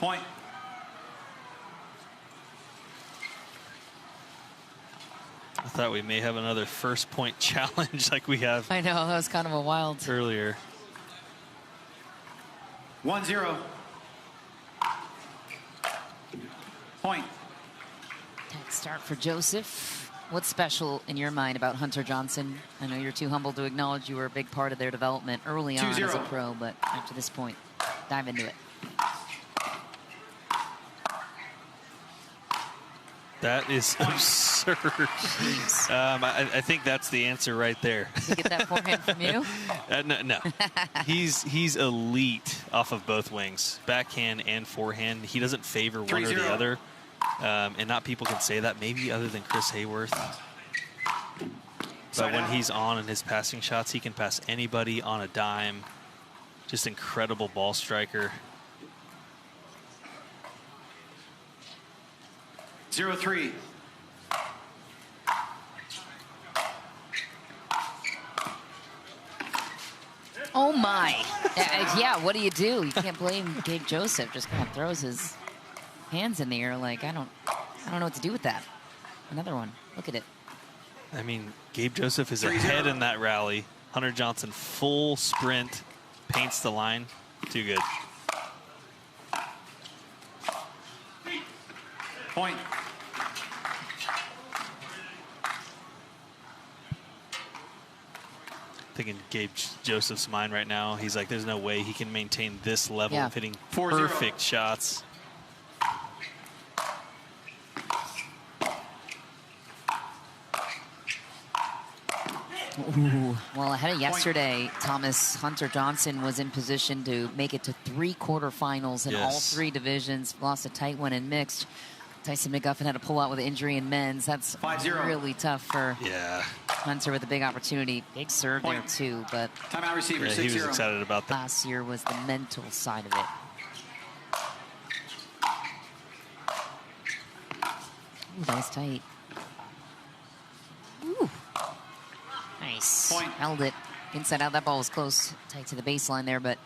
Point. I thought we may have another first point challenge like we have. I know, that was kind of a wild earlier. 1-0. Point. That start for Joseph. What's special in your mind about Hunter Johnson? I know you're too humble to acknowledge you were a big part of their development early on as a pro, but after this point, dive into it. That is absurd. I think that's the answer right there. Did you get that forehand from you? No. He's elite off of both wings, backhand and forehand. He doesn't favor one or the other. And not people can say that, maybe other than Chris Hayworth. But when he's on in his passing shots, he can pass anybody on a dime. Just incredible ball striker. 0-3. Oh my. Yeah, what do? You can't blame Gabe Joseph. Just kind of throws his hands in the air like, I don't know what to do with that. Another one. Look at it. I mean, Gabe Joseph is ahead in that rally. Hunter Johnson full sprint, paints the line. Too good. Point. Thinking Gabe Joseph's mind right now. He's like, there's no way he can maintain this level of hitting 4-0. perfect shots. Ooh. Well, ahead of yesterday, Hunter Johnson was in position to make it to 3 quarterfinals in all 3 divisions. Lost a tight one in mixed. Tyson McGuffin had to pull out with an injury in men's. That's 5-0. really tough for Hunter with a big opportunity. Big serve there too, but timeout receiver. He was excited about that. Last year was the mental side of it. Ooh, that was tight. Ooh. Nice. Point. Held it inside out. That ball was close, tight to the baseline there, but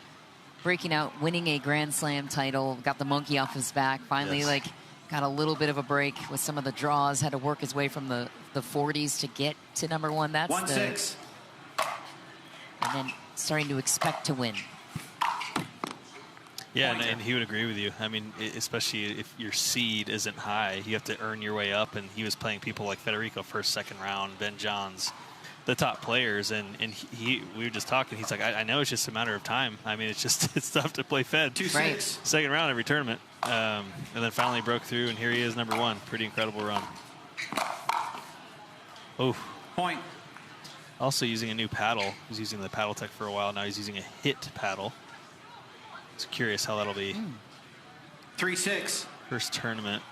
breaking out, winning a Grand Slam title, got the monkey off his back. Finally, got a little bit of a break with some of the draws. Had to work his way from the 40s to get to number 1. That's 1-6. And then starting to expect to win. Yeah, and he would agree with you. I mean, especially if your seed isn't high, you have to earn your way up. And he was playing people like Federico first, second round, Ben Johns, the top players. And we were just talking. He's like, I know it's just a matter of time. I mean, it's tough to play Fed. 2-6. Second round every tournament. And then finally broke through, and here he is, number 1. Pretty incredible run. Oh. Point. Also using a new paddle. He was using the Paddle Tech for a while. Now he's using a hit paddle. Just curious how that'll be. 3-6. First tournament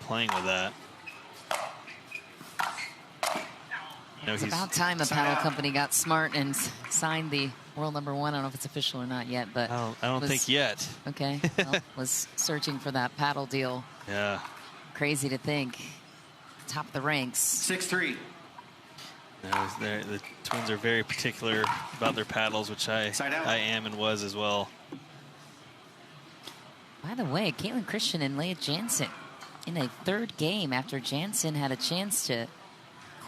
playing with that. It's about time a paddle company got smart and signed the world number 1. I don't know if it's official or not yet, but I don't think yet. Okay, well, was searching for that paddle deal. Yeah. Crazy to think. Top of the ranks. 6-3. The Twins are very particular about their paddles, which I am and was as well. By the way, Caitlin Christian and Leah Jansen in a 3rd game after Jansen had a chance to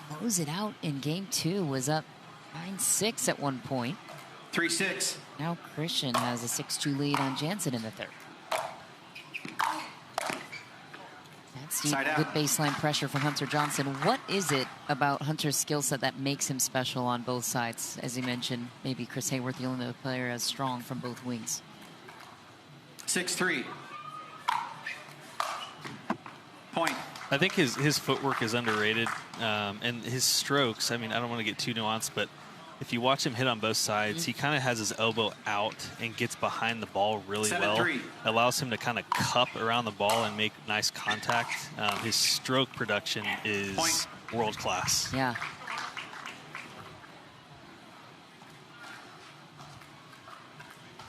close it out in game 2, was up 9-6 at one point. 3-6. Now Christian has a 6-2 lead on Jansen in the 3rd. That's good baseline pressure from Hunter Johnson. What is it about Hunter's skill set that makes him special on both sides? As you mentioned, maybe Chris Hayworth, the only player as strong from both wings. 6-3. Point. I think his footwork is underrated, and his strokes. I mean, I don't want to get too nuanced, but if you watch him hit on both sides, he kind of has his elbow out and gets behind the ball really well. Allows him to kind of cup around the ball and make nice contact. His stroke production is world class. Yeah.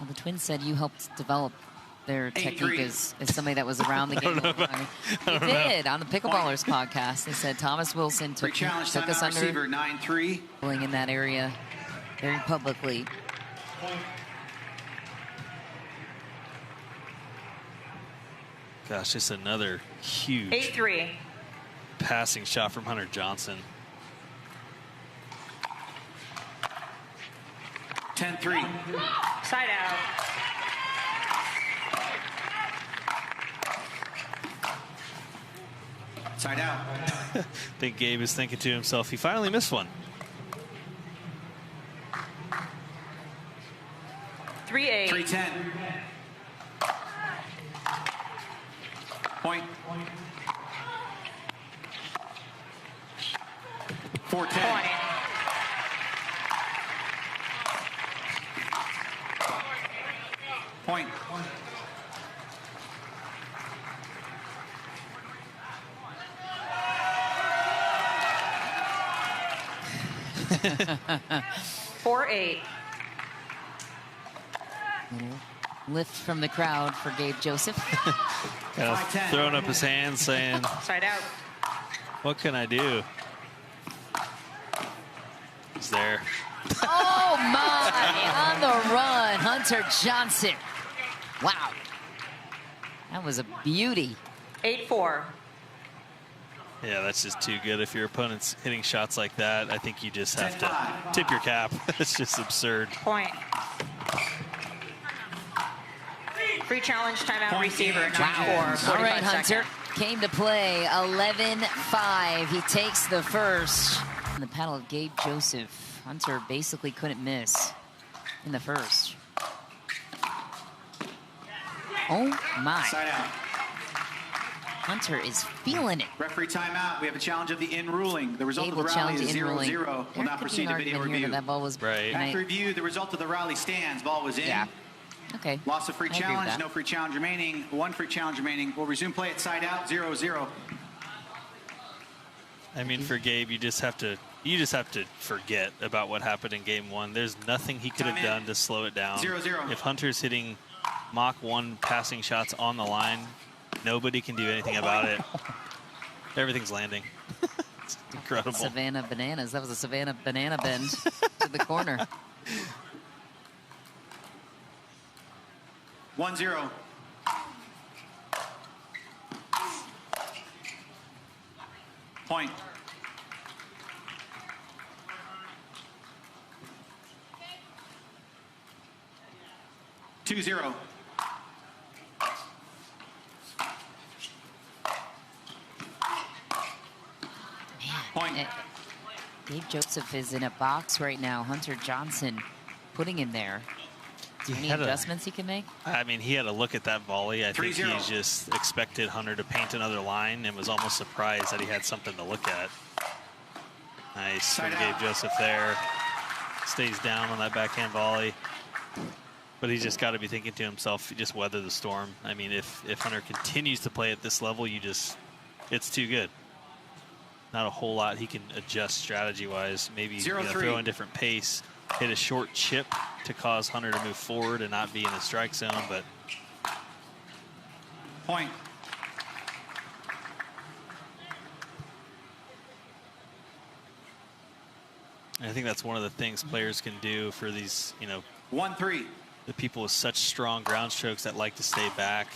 Well, the Twins said you helped develop their technique as somebody that was around the game. They did on the Pickleballers podcast. They said Thomas Wilson took us under 9-3. in that area very publicly. Gosh, just another huge 8-3. passing shot from Hunter Johnson. 10-3. Side out. Side out. I think Gabe is thinking to himself, he finally missed one. 3-8. 3-10. Point. 4-10. Point. Point. Four, 8. Lift from the crowd for Gabe Joseph. Kind of 5-10. throwing up his hands saying, Side out. what can I do? He's there. Oh my, on the run, Hunter Johnson. Wow. That was a beauty. 8-4. Yeah, that's just too good. If your opponent's hitting shots like that, I think you just have to tip your cap. It's just absurd. Point. Free challenge, timeout, Point. receiver, 9-4. All 45 right, Hunter seconds. came to play. 11-5. He takes the first. On the paddle of Gabe Joseph. Hunter basically couldn't miss in the first. Oh my. Side out. Hunter is feeling it. Referee timeout. We have a challenge of the in ruling. The result Gabe of the will rally challenge is the in ruling. 0-0. There Will now could be proceed an to video argument here review. that ball was Right. After right. review, the result of the rally stands. Ball was in. Yeah. Okay. Loss of free I agree with challenge. that. No free challenge remaining. One free challenge remaining. We'll resume play at side out. 0-0. I mean, for Gabe, you just have to forget about what happened in game one. There's nothing he could have Time in. done to slow it down. 0-0. If Hunter's hitting Mach 1 passing shots on the line, nobody can do anything about it. Everything's landing. It's incredible. Savannah Bananas. That was a Savannah Banana bend to the corner. 1-0. Point. Two zero. Point. Gabe Joseph is in a box right now. Hunter Johnson putting him there. Any had a- adjustments he can make? I mean, he had a look at that volley. I think 3-0. he just expected Hunter to paint another line and was almost surprised that he had something to look at. Nice from Side Gabe out. Joseph there. Stays down on that backhand volley. But he's just got to be thinking to himself, just weather the storm. I mean, if Hunter continues to play at this level, it's too good. Not a whole lot he can adjust strategy-wise. Maybe 0-3. throw in different pace, hit a short chip to cause Hunter to move forward and not be in the strike zone, but Point. I think that's one of the things players can do for these, 1-3. the people with such strong ground strokes that like to stay back.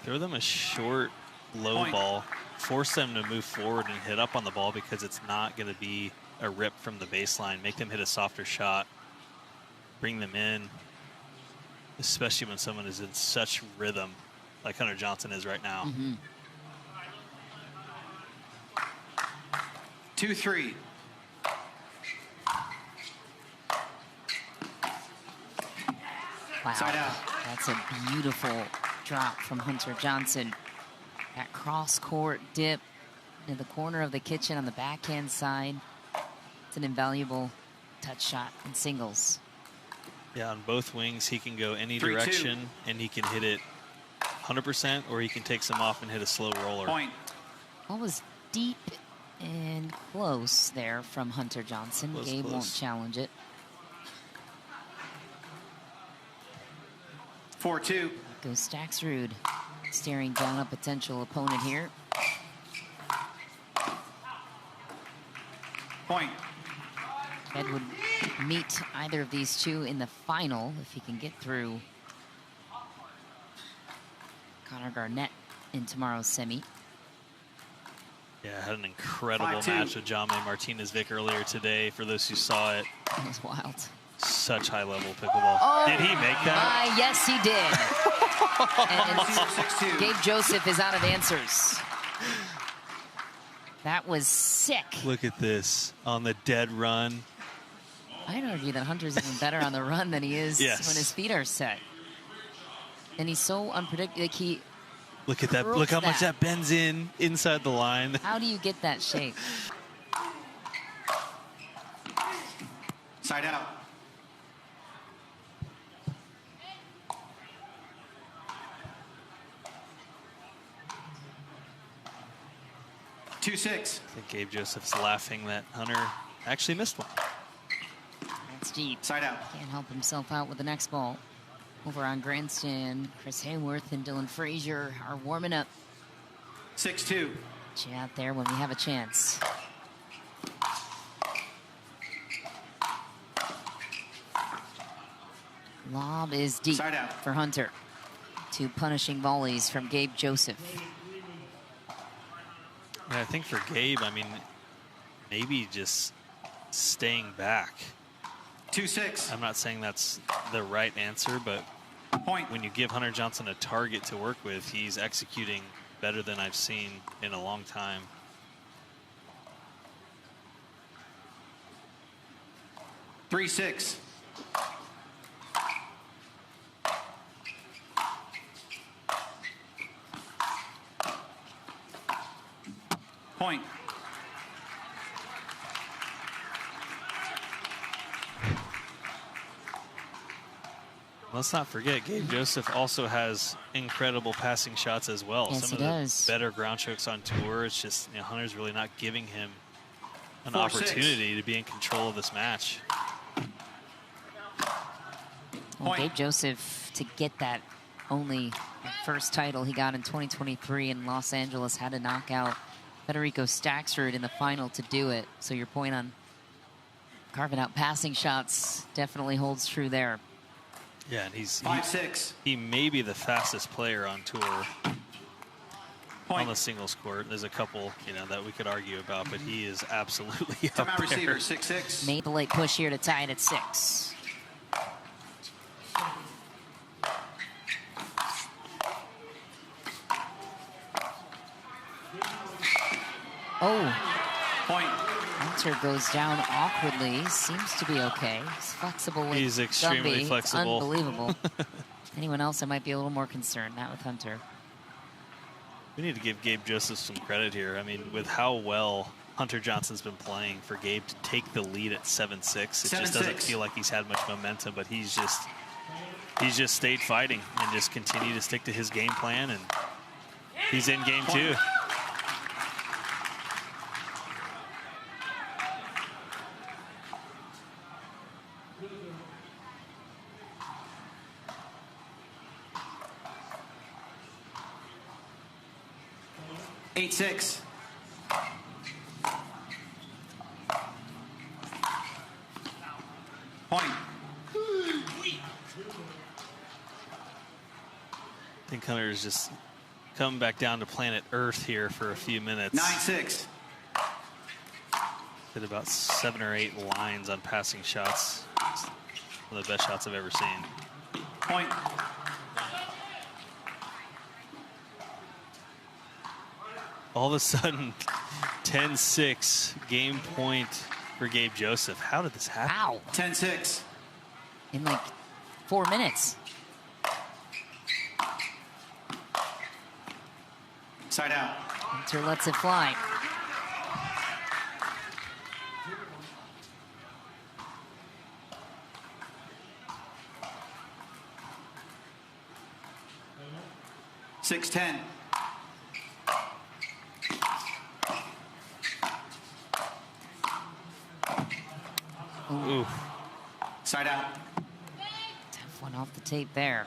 Throw them a short, low Point. ball, force them to move forward and hit up on the ball because it's not going to be a rip from the baseline. Make them hit a softer shot. Bring them in, especially when someone is in such rhythm like Hunter Johnson is right now. 2-3. Wow. Side out. That's a beautiful drop from Hunter Johnson. That cross-court dip in the corner of the kitchen on the backhand side. It's an invaluable touch shot in singles. Yeah, on both wings, he can go any 3-2. direction, and he can hit it 100%, or he can take some off and hit a slow roller. Point. Ball was deep and close there from Hunter Johnson. Close, Gabe won't close. challenge it. 4-2. Goes Stax Rude, staring down a potential opponent here. Point. Ed would meet either of these two in the final if he can get through Connor Garnett in tomorrow's semi. Yeah, had an incredible 5-2. match with Jaume Martinez-Vic earlier today. For those who saw it, That was wild. such high-level pickleball. Oh, Did he make that? yes, he did. Receiver 6-2. Gabe Joseph is out of answers. That was sick. Look at this on the dead run. I'd argue that Hunter's even better on the run than he is Yes. when his feet are set. And he's so unpredictable. Like Look at that. Curls Look how much that. that bends in inside the line. how do you get that shape? Side out. Two six. I think Gabe Joseph's laughing that Hunter actually missed one. That's deep. Side out. Can't help himself out with the next ball. Over on grandstand, Chris Hayworth and Dylan Frazier are warming up. 6-2. Chat there when we have a chance. Lob is deep Side out. for Hunter. Two punishing volleys from Gabe Joseph. Yeah, I think for Gabe, I mean, maybe just staying back. 2-6. I'm not saying that's the right answer, but Point. when you give Hunter Johnson a target to work with, he's executing better than I've seen in a long time. 3-6. Point. Let's not forget, Gabe Joseph also has incredible passing shots as well. Yes, Some he of does. the better ground strokes on tour. It's just, you know, Hunter's really not giving him an 4-6. opportunity to be in control of this match. Well, Point. Gabe Joseph, to get that only first title he got in 2023 in Los Angeles, had to knock out Federico Staxrud in the final to do it. So your point on carving out passing shots definitely holds true there. Yeah, and he's 5-6. he may be the fastest player on tour on Point. the singles court. There's a couple, you know, that we could argue about, but he is absolutely up Timeout there. receiver 6-6. Made the late push here to tie it at 6. Oh, Point. Hunter goes down awkwardly. Seems to be okay. He's flexible with He's extremely Gumby. flexible. It's unbelievable. Anyone else, I might be a little more concerned. Not with Hunter. We need to give Gabe Joseph some credit here. I mean, with how well Hunter Johnson's been playing, for Gabe to take the lead at 7-6, it just doesn't 7-6. feel like he's had much momentum, but he's just stayed fighting and just continued to stick to his game plan, and he's in game 2. Eight six. Point. I think Hunter is just coming back down to planet Earth here for a few minutes. 9-6. Did about 7 or 8 lines on passing shots. It's one of the best shots I've ever seen. Point. All of a sudden, 10-6, game point for Gabe Joseph. How did this happen? Wow. 10-6. In like 4 minutes. Side out. Hunter lets it fly. Six 10. Ooh. Side out. Tough one off the tape there.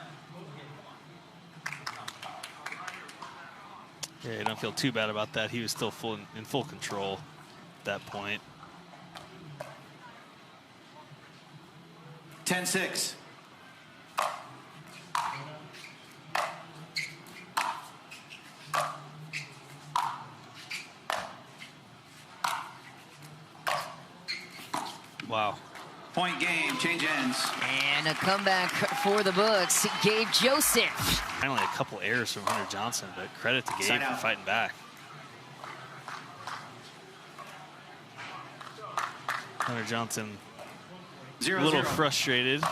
Yeah, you don't feel too bad about that. He was still in full control at that point. 10-6. wins. And a comeback for the books. Gabe Joseph. Finally, a couple errors from Hunter Johnson, but credit to Gabe Side for out. fighting back. Hunter Johnson, a 0-0. little frustrated,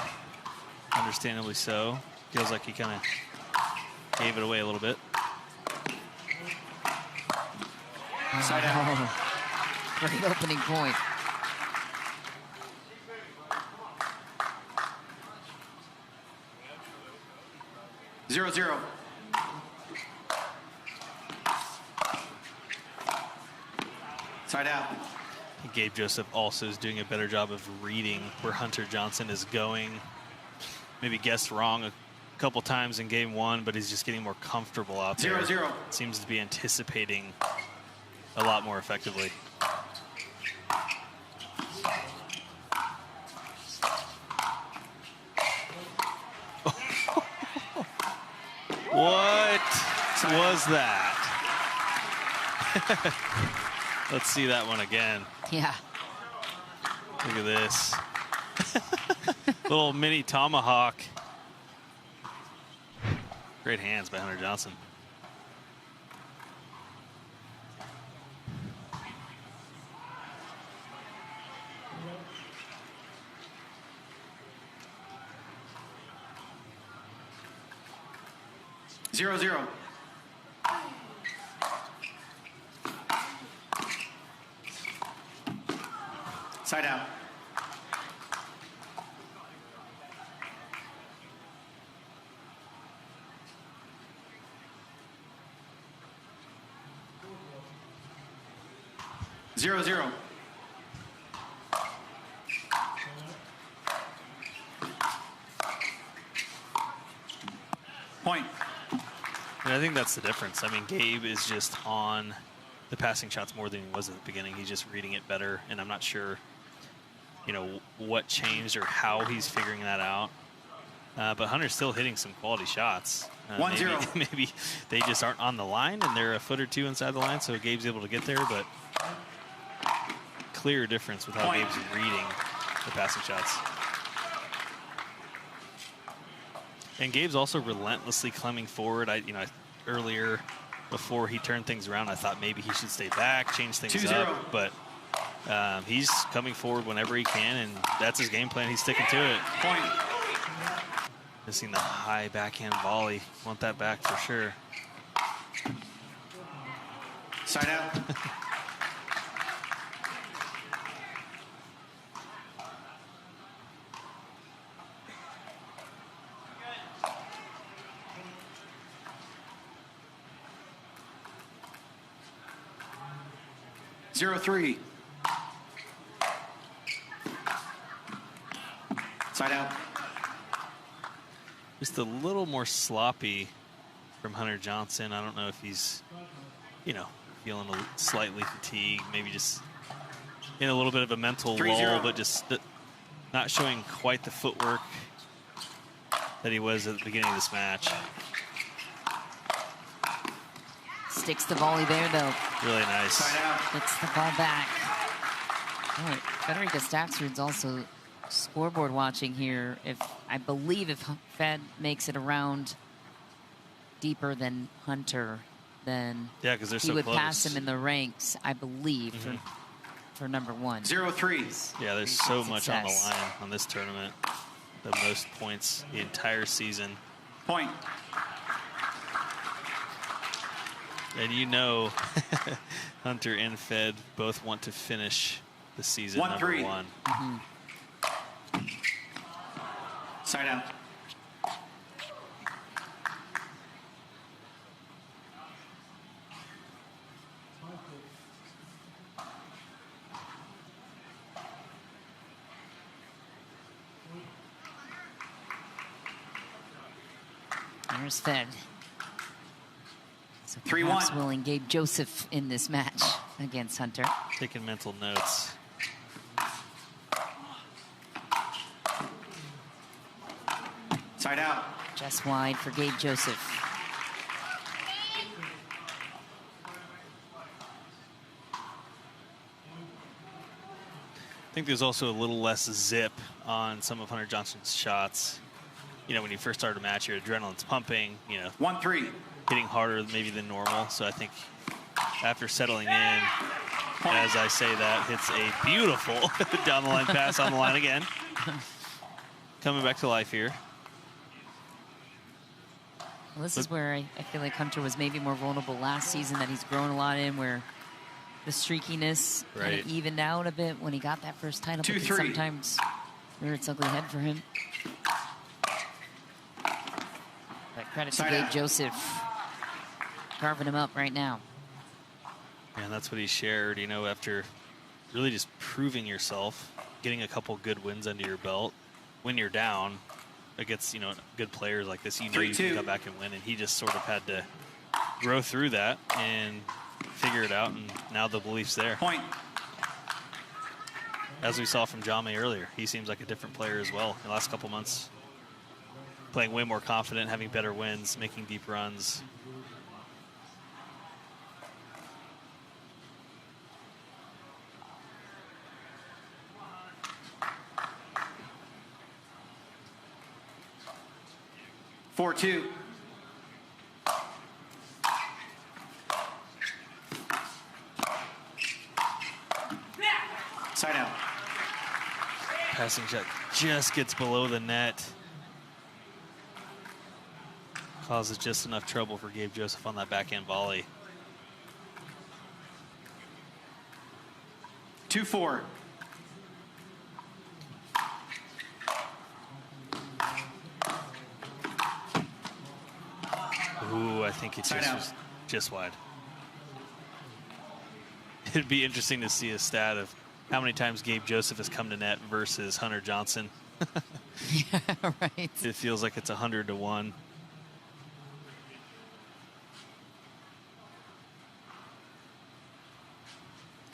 understandably so. Feels like he kind of gave it away a little bit. Side out. Great opening point. Zero, zero. Side out. Gabe Joseph also is doing a better job of reading where Hunter Johnson is going. Maybe guessed wrong a couple times in game one, but he's just getting more comfortable out there. 0-0. Seems to be anticipating a lot more effectively. What was that? Let's see that one again. Yeah. Look at this. Little mini tomahawk. Great hands by Hunter Johnson. Zero, zero. Side out. Zero, zero. Point. And I think that's the difference. I mean, Gabe is just on the passing shots more than he was at the beginning. He's just reading it better, and I'm not sure, you know, what changed or how he's figuring that out. But Hunter's still hitting some quality shots. 1-0. Maybe they just aren't on the line, and they're a foot or two inside the line, so Gabe's able to get there, but clear difference with how Point. Gabe's reading the passing shots. And Gabe's also relentlessly climbing forward. Earlier, before he turned things around, I thought maybe he should stay back, change things 2-0. up. But he's coming forward whenever he can, and that's his game plan. He's sticking to it. Point. Missing the high backhand volley. Want that back for sure. Side out. Zero, three. Side out. Just a little more sloppy from Hunter Johnson. I don't know if he's, feeling slightly fatigued, maybe just in a little bit of a mental 3-0. lull, but just not showing quite the footwork that he was at the beginning of this match. Sticks the volley there, though. Really nice. Side out. Gets the ball back. All right. Federica Staxford's also scoreboard watching here. I believe if Fed makes it around deeper than Hunter, then Yeah, because they're he so would close. pass him in the ranks, I believe, for number one. 0-3. Yeah, there's so Great much on the success. line on this tournament. The most points the entire season. Point. And Hunter and Fed both want to finish the season 1-3. number one. Side out. There's Fed. So 3-1. perhaps willing Gabe Joseph in this match against Hunter. Taking mental notes. Side out. Just wide for Gabe Joseph. I think there's also a little less zip on some of Hunter Johnson's shots. You know, when you first start a match, your adrenaline's pumping, you know. 1-3. Hitting harder maybe than normal. So I think after settling in, as I say that, hits a beautiful down the line pass on the line again. Coming back to life here. Well, this is where I feel like Hunter was maybe more vulnerable last season, that he's grown a lot in, where the streakiness kind of evened out a bit when he got that first title. 2-3. But sometimes rear its ugly head for him. But credit to Gabe Joseph carving him up right now. And that's what he shared, you know, after really just proving yourself, getting a couple good wins under your belt. When you're down against, you know, good players like this, you know you can come back and win. And he just sort of had to grow through that and figure it out. And now the belief's there. Point. As we saw from Jame earlier, he seems like a different player as well in the last couple months. Playing way more confident, having better wins, making deep runs. Four, 2. Side out. Passing shot just gets below the net. Causes just enough trouble for Gabe Joseph on that backhand volley. 2-4. Ooh, I think it was just wide. It'd be interesting to see a stat of how many times Gabe Joseph has come to net versus Hunter Johnson. Yeah, right. It feels like it's 100-1.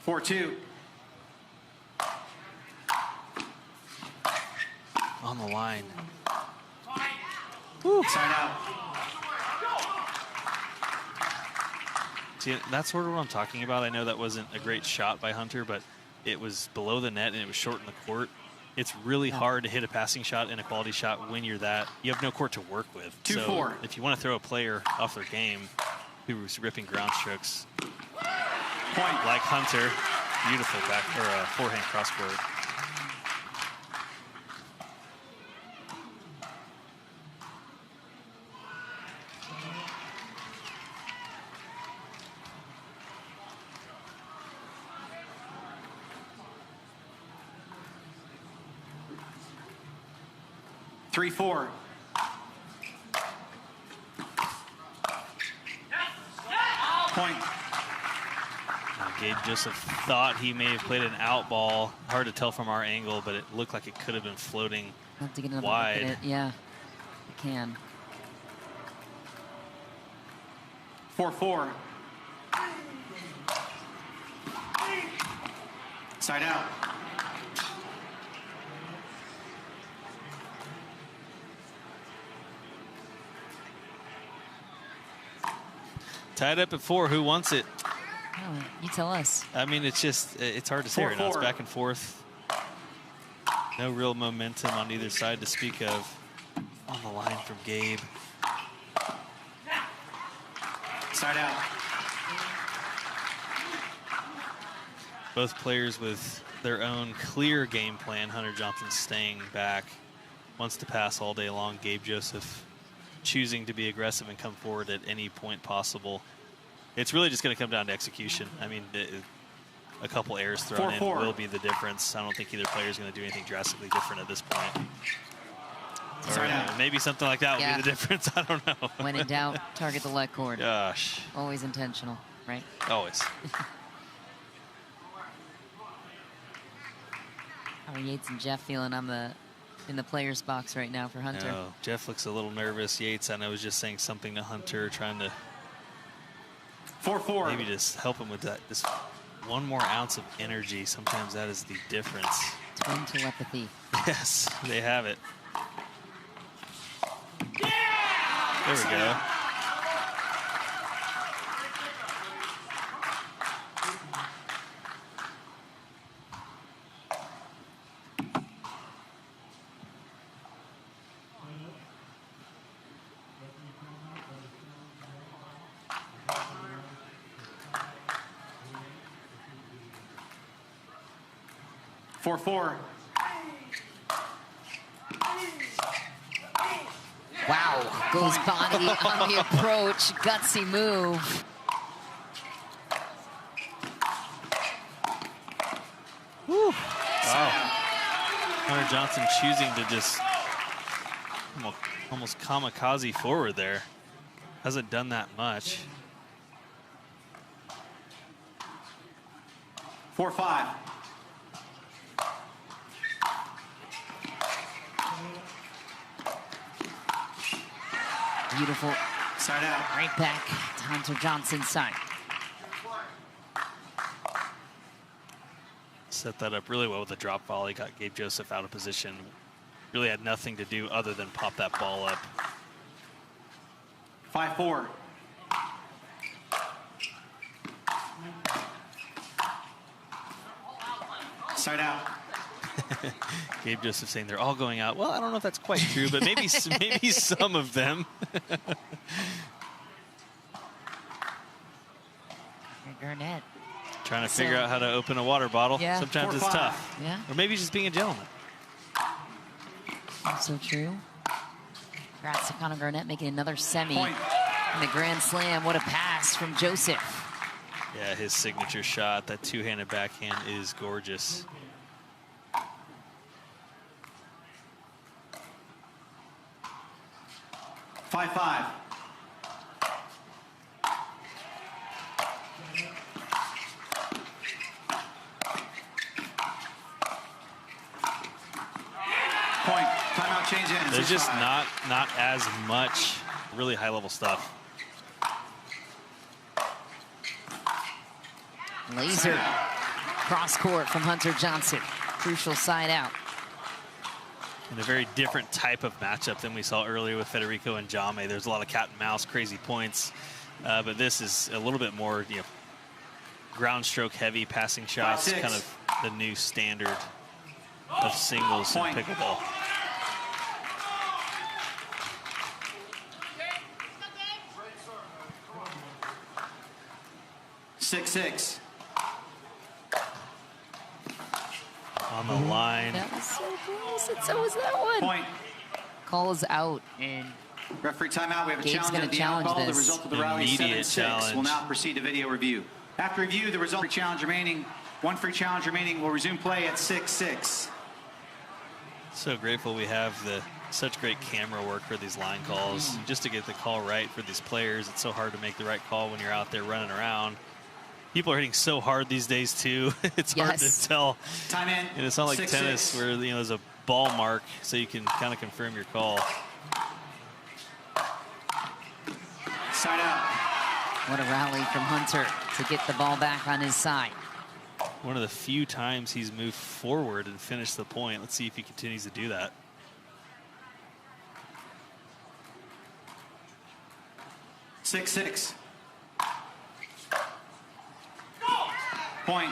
Four, 2. On the line. Side out. See, that's sort of what I'm talking about. I know that wasn't a great shot by Hunter, but it was below the net and it was short in the court. It's really hard to hit a passing shot and a quality shot when you're that. You have no court to work with. 2-4. So if you want to throw a player off their game who's ripping ground strokes, Point. like Hunter, beautiful back or forehand cross court. Three, 4. Point. Gabe Joseph thought he may have played an out ball. Hard to tell from our angle, but it looked like it could have been floating I'll have to get another wide. look at it. Yeah, you can. 4-4. Side out. Tied up at 4. Who wants it? Oh, you tell us. I mean, it's just, it's hard to say right now. It's 4-4. back and forth. No real momentum on either side to speak of. On the line from Gabe. Side out. Both players with their own clear game plan. Hunter Johnson staying back, wants to pass all day long. Gabe Joseph choosing to be aggressive and come forward at any point possible. It's really just going to come down to execution. I mean, a couple errors thrown 4-4. in will be the difference. I don't think either player is going to do anything drastically different at this point. Or maybe something like that will be the difference. I don't know. When in doubt, target the leg cord. Gosh. Always intentional, right? Always. How are Yates and Jeff feeling in the player's box right now for Hunter? No, Jeff looks a little nervous. Yates, I know, was just saying something to Hunter, trying to 4-4. maybe just help him with that. Just one more ounce of energy. Sometimes that is the difference. Twin telepathy. Yes, they have it. There we go. 4-4. Wow, goes Bonnie on the approach. Gutsy move. Whew. Wow. Hunter Johnson choosing to just almost kamikaze forward there. Hasn't done that much. 4-5. Beautiful. Side out. Right back to Hunter Johnson's side. Set that up really well with the drop volley. Got Gabe Joseph out of position. Really had nothing to do other than pop that ball up. 5-4. Side out. Gabe Joseph saying they're all going out. Well, I don't know if that's quite true, but maybe maybe some of them. Garnett. Trying to figure out how to open a water bottle. Yeah. Sometimes it's 4-5. tough. Yeah. Or maybe just being a gentleman. Also true. Congrats to Connor Garnett making another semi Point. in the Grand Slam. What a pass from Joseph. Yeah, his signature shot, that two-handed backhand is gorgeous. Five, 5. Point. Timeout change in. There's just 6-5. not as much really high-level stuff. Laser cross court from Hunter Johnson. Crucial side out. And a very different type of matchup than we saw earlier with Federico and Jame. There's a lot of cat and mouse, crazy points. But this is a little bit more, ground stroke heavy passing shots, 5-6. kind of the new standard of singles in Point. pickleball. Six, 6. On the line. That was so close, and so was that one. Point. Call is out, and Referee timeout. We have a Gabe's challenge gonna at the challenge outball. The this. result of the rally is Immediate 7-6. challenge. We'll now proceed to video review. After review, the result free challenge remaining. One free challenge remaining. Will resume play at 6-6. So grateful we have such great camera work for these line calls. Just to get the call right for these players. It's so hard to make the right call when you're out there running around. People are hitting so hard these days too. It's hard to tell. Time in. And it's not like 6-6. tennis where there's a ball mark so you can kind of confirm your call. Side out. what a rally from Hunter to get the ball back on his side. One of the few times he's moved forward and finished the point. Let's see if he continues to do that. Six, 6. Point.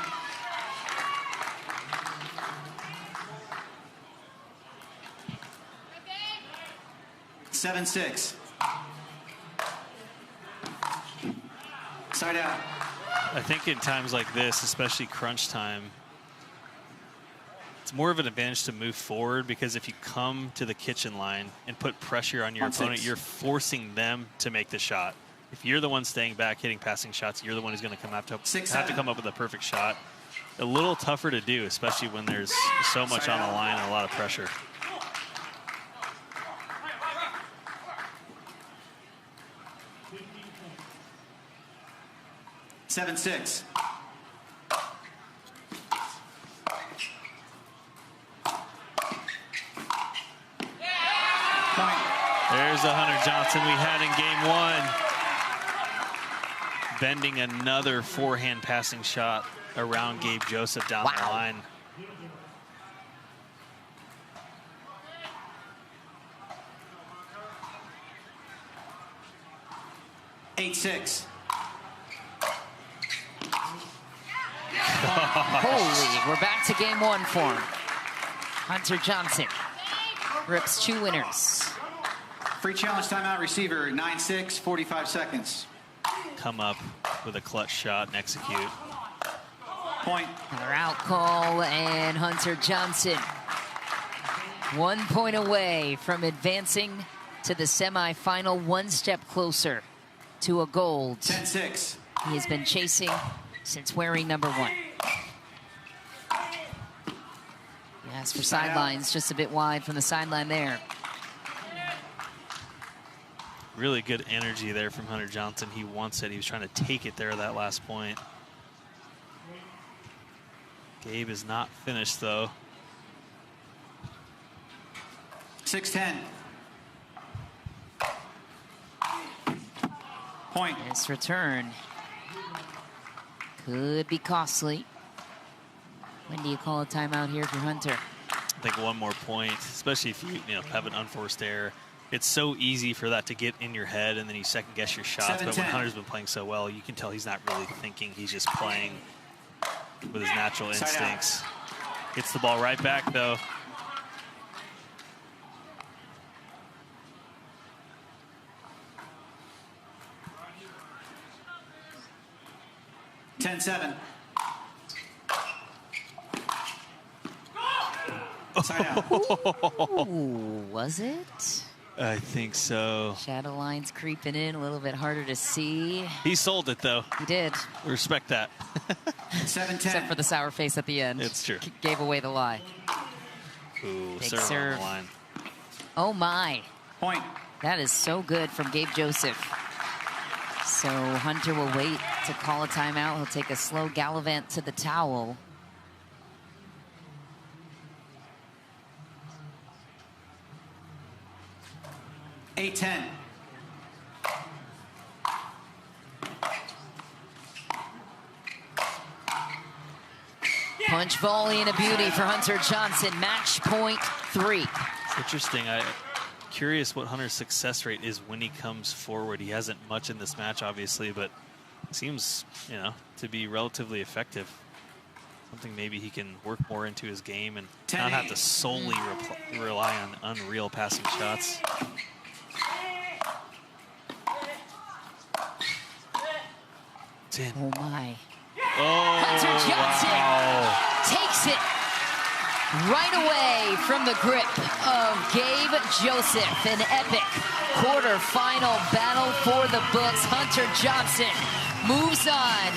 Seven, 6. Side out. I think in times like this, especially crunch time, it's more of an advantage to move forward, because if you come to the kitchen line and put pressure on your opponent, 6. you're forcing them to make the shot. If you're the one staying back, hitting passing shots, you're the one who's going to have to 6-7. come up with a perfect shot. A little tougher to do, especially when there's so much on the line and a lot of pressure. Seven, 6. Point. There's the Hunter Johnson we had in game one. Bending another forehand passing shot around Gabe Joseph down the line. Eight, 6. Holy, we're back to game one for him. Hunter Johnson rips 2 winners. Free challenge timeout receiver, 9-6, 45 seconds. Come up with a clutch shot and execute. Point. Another out call, and Hunter Johnson 1 point away from advancing to the semifinal, one step closer to a gold. 10-6. He has been chasing since wearing number 1. As for sidelines, just a bit wide from the sideline there. Really good energy there from Hunter Johnson. He wants it. He was trying to take it there, that last point. Gabe is not finished, though. 6-10. Point. This return could be costly. When do you call a timeout here for Hunter? I think one more point, especially if you have an unforced error. It's so easy for that to get in your head, and then you second guess your shots. But when Hunter's been playing so well, you can tell he's not really thinking. He's just playing with his natural instincts. Gets the ball right back, though. Ten-7. Side out. Ooh, was it? I think so. Shadow lines creeping in, a little bit harder to see. He sold it, though. He did. Respect that. 7-10. Except for the sour face at the end. It's true. Gave away the lie. Ooh, Big serve on serve. the line. Oh, my. Point. That is so good from Gabe Joseph. So Hunter will wait to call a timeout. He'll take a slow gallivant to the towel. 8-10. Punch volley and a beauty for Hunter Johnson. Match point 3. It's interesting. I'm curious what Hunter's success rate is when he comes forward. He hasn't much in this match, obviously, but seems, to be relatively effective. Something maybe he can work more into his game and not have to solely rely on unreal passing shots. It's in. Oh, my. Oh, Hunter Johnson wow. takes it right away from the grip of Gabe Joseph. An epic quarterfinal battle for the books. Hunter Johnson moves on